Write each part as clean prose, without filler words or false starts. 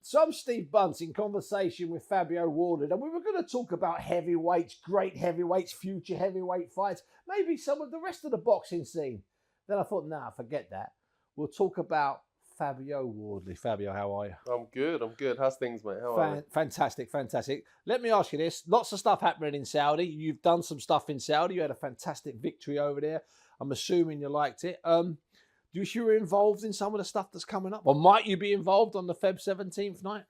So I'm Steve Bunce in conversation with Fabio Wardley, and we were going to talk about heavyweights, great heavyweights, future heavyweight fights, maybe some of the rest of the boxing scene. Then I thought, nah, forget that. We'll talk about Fabio Wardley. Fabio, how are you? I'm good. How's things, mate? How are you? Fantastic. Let me ask you this. Lots of stuff happening in Saudi. You've done some stuff in Saudi. You had a fantastic victory over there. I'm assuming you liked it. Do you were involved in some of the stuff that's coming up? Or might you be involved on the Feb 17th night?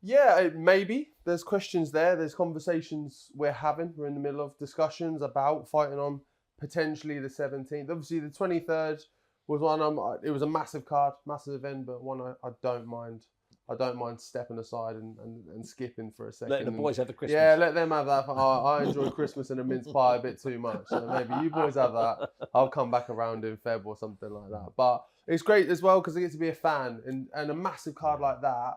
Yeah, maybe. There's questions there. There's conversations we're having. We're in the middle of discussions about fighting on potentially the 17th. Obviously, the 23rd was one. It was a massive card, massive event, but one I don't mind. I don't mind stepping aside and skipping for a second. Letting the boys have the Christmas. Yeah, let them have that. I enjoy Christmas and a mince pie a bit too much. So maybe you boys have that. I'll come back around in Feb or something like that. But it's great as well because I get to be a fan and a massive card like that.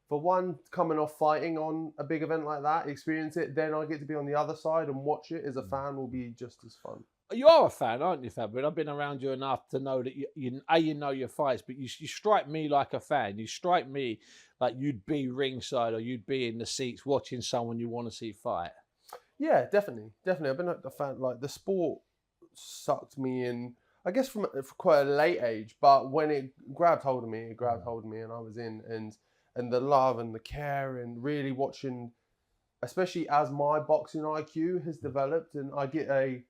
For one, coming off fighting on a big event like that, experience it, then I get to be on the other side and watch it as a fan will be just as fun. You are a fan, aren't you, Fabio? I've been around you enough to know that you know your fights, but you strike me like a fan. You strike me like you'd be ringside or you'd be in the seats watching someone you want to see fight. Yeah, definitely. I've been a fan. Like the sport sucked me in, I guess, from quite a late age. But when it grabbed hold of me, and I was in, and the love and the care and really watching, especially as my boxing IQ has developed, and I get a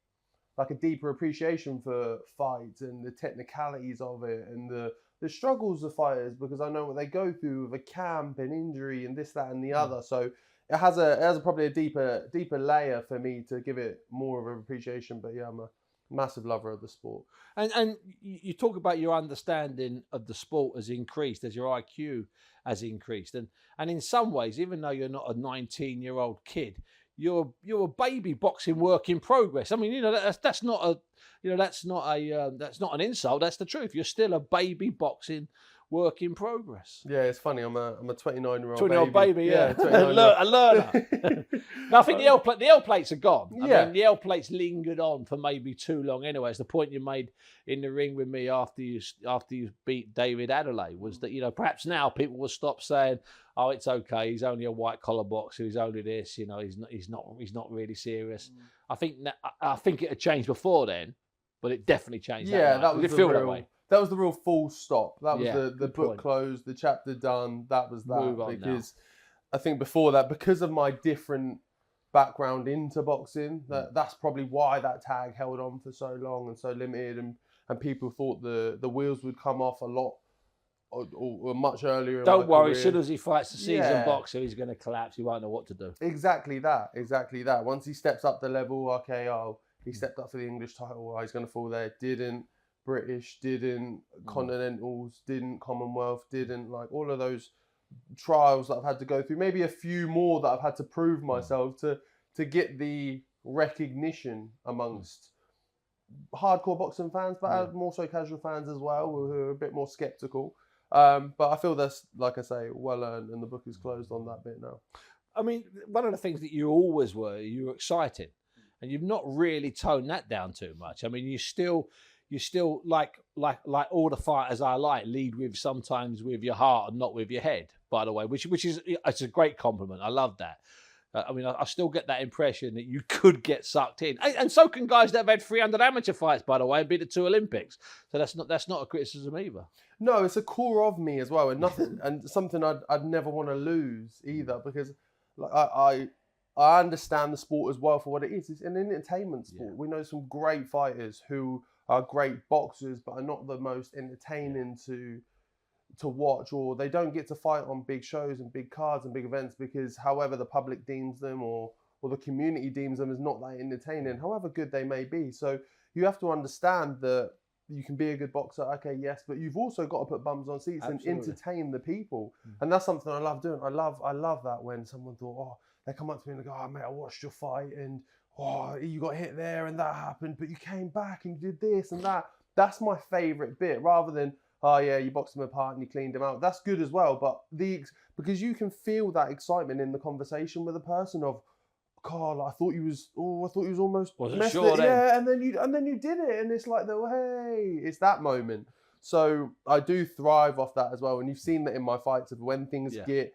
deeper appreciation for fights and the technicalities of it and the struggles of fighters because I know what they go through with a camp and injury and this, that and the other. So it has probably a deeper layer for me to give it more of an appreciation. But yeah, I'm a massive lover of the sport. And you talk about your understanding of the sport has increased as your IQ has increased. And in some ways, even though you're not a 19-year-old kid, you're a baby boxing work in progress. I mean, that's not an insult. That's the truth. You're still a baby boxing work in progress. Yeah, it's funny. I'm a 29-year-old 29-year-old baby. Yeah. a learner. No, I think the L plates are gone. Yeah. I mean, the L plates lingered on for maybe too long. Anyway, it's the point you made in the ring with me after you beat David Adelaide was that perhaps now people will stop saying, "Oh, it's okay. He's only a white collar boxer. He's only this. He's not really serious." I think it had changed before then, but it definitely changed. Yeah, that was that way. That was the real full stop. That was the book point. Closed, the chapter done. That was that. Move on because now. I think before that, because of my different background into boxing, that's probably why that tag held on for so long and so limited, and people thought the wheels would come off a lot or much earlier. Don't worry, as soon as he fights the seasoned boxer, he's going to collapse. He won't know what to do. Exactly that. Once he steps up the level, he stepped up for the English title. He's going to fall there. Didn't. British, didn't. Continentals, didn't. Commonwealth, didn't. Like all of those trials that I've had to go through. Maybe a few more that I've had to prove myself to get the recognition amongst hardcore boxing fans, but more so casual fans as well, who are a bit more sceptical. But I feel that's, like I say, well earned, and the book is closed on that bit now. I mean, one of the things that you always were, you were excited, and you've not really toned that down too much. I mean, you still like all the fighters I like lead sometimes with your heart and not with your head. By the way, which is it's a great compliment. I love that. I mean, I still get that impression that you could get sucked in, and so can guys that have had 300 amateur fights, by the way, and been to 2 Olympics. So that's not a criticism either. No, it's a core of me as well, and something I'd never want to lose either, because like I understand the sport as well for what it is. It's an entertainment sport. Yeah. We know some great fighters who are great boxers, but are not the most entertaining to watch, or they don't get to fight on big shows and big cards and big events because however the public deems them or the community deems them as not that entertaining, however good they may be. So you have to understand that you can be a good boxer, okay, yes, but you've also got to put bums on seats and entertain the people. And that's something I love doing. I love that when someone thought, they come up to me and they go, "Oh mate, I watched your fight and you got hit there and that happened, but you came back and you did this and that." That's my favourite bit, rather than, "Oh yeah, you boxed him apart and you cleaned him out." That's good as well, but because you can feel that excitement in the conversation with a person of, "Carl, I thought you was almost wasn't messed sure it." then. Yeah, and then you did it, and it's like, hey, it's that moment. So I do thrive off that as well. And you've seen that in my fights of when things get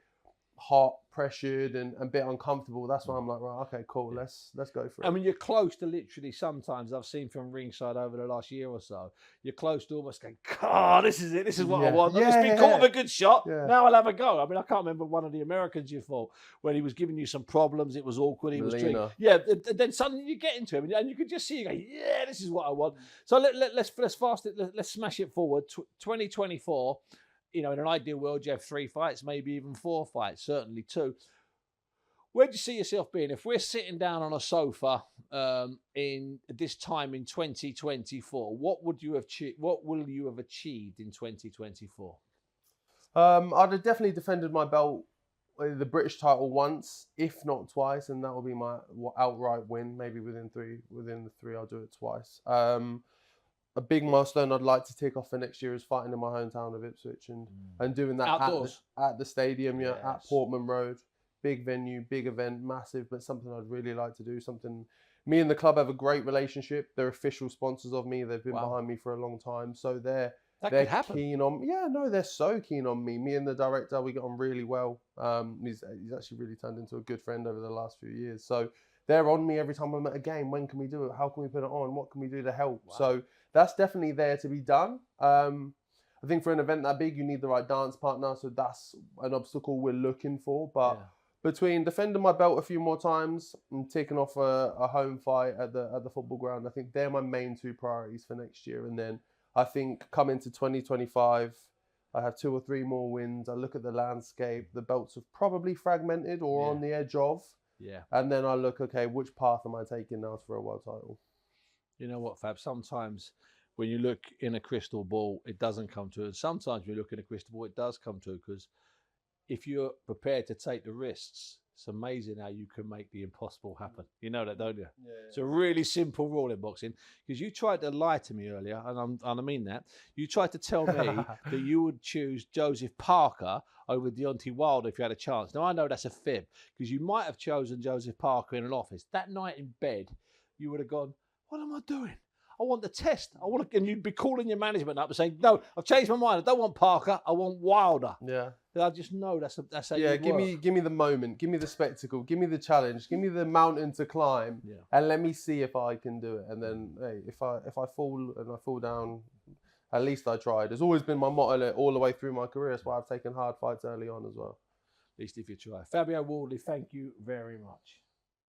hot, pressured, and a bit uncomfortable. That's why I'm like, right, okay, cool. Let's go for it. I mean, you're close to literally. Sometimes I've seen from ringside over the last year or so, you're close to almost going, "God, this is it. This is what I want. I've just been caught with a good shot. Now I'll have a go." I mean, I can't remember one of the Americans you fought when he was giving you some problems. It was awkward. He was drinking. Yeah. Then suddenly you get into him, and you can just see you go, "Yeah, this is what I want." So let's fast it. Let's smash it forward. 2024. You know, in an ideal world, you have 3 fights, maybe even 4 fights, certainly 2. Where do you see yourself being? If we're sitting down on a sofa in this time in 2024, what will you have achieved in 2024? I'd have definitely defended my belt, the British title once, if not twice, and that will be my outright win. Maybe within the three, I'll do it twice. A big milestone I'd like to tick off for next year is fighting in my hometown of Ipswich and doing that at the stadium, at Portman Road. Big venue, big event, massive, but something I'd really like to do. Something, me and the club have a great relationship. They're official sponsors of me. They've been behind me for a long time. So they're keen on, they're so keen on me. Me and the director, we get on really well. He's actually really turned into a good friend over the last few years. So they're on me every time I'm at a game. When can we do it? How can we put it on? What can we do to help? So that's definitely there to be done. I think for an event that big, you need the right dance partner. So that's an obstacle we're looking for. But between defending my belt a few more times and taking off a home fight at the football ground, I think they're my main 2 priorities for next year. And then I think coming to 2025, I have 2 or 3 more wins. I look at the landscape. The belts have probably fragmented or on the edge of. Yeah. And then I look, okay, which path am I taking now for a world title? You know what, Fab? Sometimes when you look in a crystal ball, it doesn't come true. And sometimes when you look in a crystal ball, it does come true, because if you're prepared to take the risks, it's amazing how you can make the impossible happen. You know that, don't you? Yeah. It's a really simple rule in boxing, because you tried to lie to me earlier, and I mean that. You tried to tell me that you would choose Joseph Parker over Deontay Wilder if you had a chance. Now, I know that's a fib, because you might have chosen Joseph Parker in an office. That night in bed, you would have gone, "What am I doing? I want the test. And you'd be calling your management up and saying, "No, I've changed my mind. I don't want Parker. I want Wilder." Yeah. I just know that's how you work. give me the moment. Give me the spectacle. Give me the challenge. Give me the mountain to climb, and let me see if I can do it. And then, hey, if I fall down, at least I tried. It's always been my motto all the way through my career. That's why I've taken hard fights early on as well. At least if you try. Fabio Wardley, thank you very much.